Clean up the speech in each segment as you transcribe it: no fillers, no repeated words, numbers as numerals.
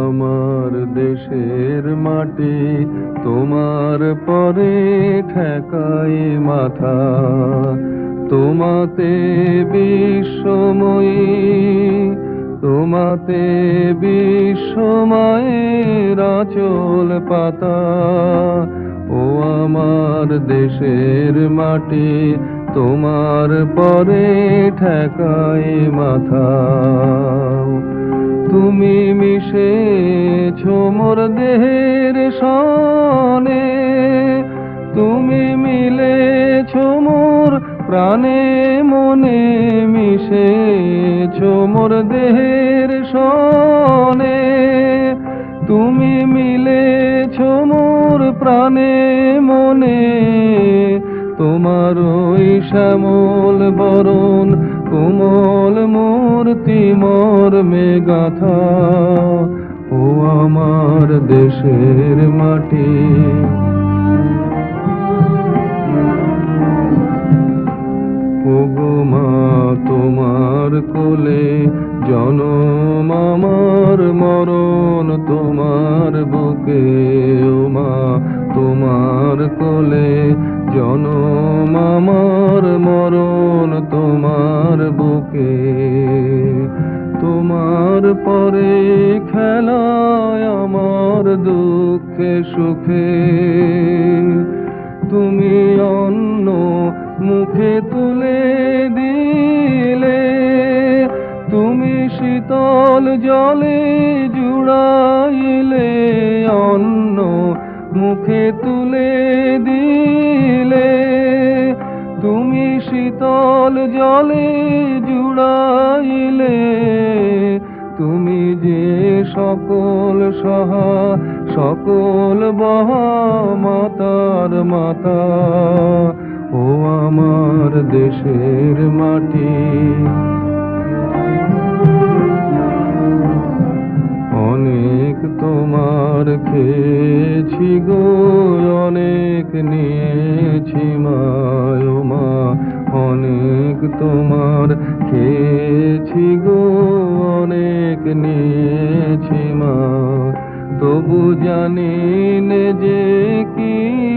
আমার দেশের মাটি, তোমার পরে ঠেকাই মাথা। তোমাতে বিশ্বময়ী, তোমাতে বিশ্বময়ের আঁচল পাতা। ও আমার দেশের মাটি, তোমার পরে ঠেকাই মাথা। তুমি মিশেছো মোর দেহের সনে, তুমি মিলেছো মোর প্রাণে মনে, মিশেছো মোর দেহের সনে, তুমি মিলেছো মোর প্রাণে মনে। তোমার ওই শ্যামল বরণ, কোমল মূর্তি মর্মে গাথা। ও আমার দেশের মাটি, ওগো মা তোমার কোলে জনম আমার, মরণ তোমার বুকে। ও মা তোমার কোলে জনম আমার, মরণ তোমার বুকে। তোমার পরে খেলায় আমার দুঃখে সুখে, তুমি অন্ন মুখে তুলে দিলে, তুমি শীতল জলে জুড়াইলে, অন্ন মুখে তুলে দিলে, তুমি শীতল জলে জুড়াইলে। তুমি যে সকল সহা সকল বহা মাতার মাতা। ও আমার দেশের মাটি, অনেক তোমার খেয়েছি গো, অনেক নিয়েছি মায়। ও মা অনেক তোমার খেয়েছি গো, অনেক নিয়েছি মা। তবু জানি নে যে কি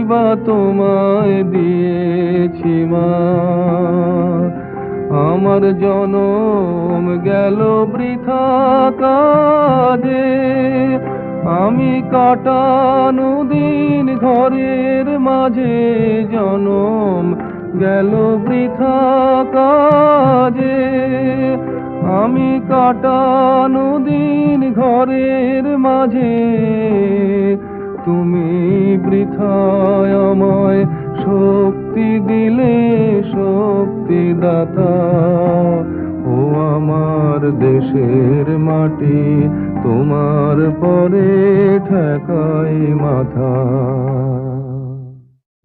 বা তোমায় দিয়েছি মা। আমার জনম গেল বৃথা কাজে, আমি কাটানো দিন ঘরের মাঝে। জনম গেল বৃথা কাজে, আমি কাটানো দিন ঘরের মাঝে। তুমি বৃথায় আমায় শক্তি দিলে, শক্তি দাতা। ও আমার দেশের মাটি, তোমার পরে ঠেকাই মাথা।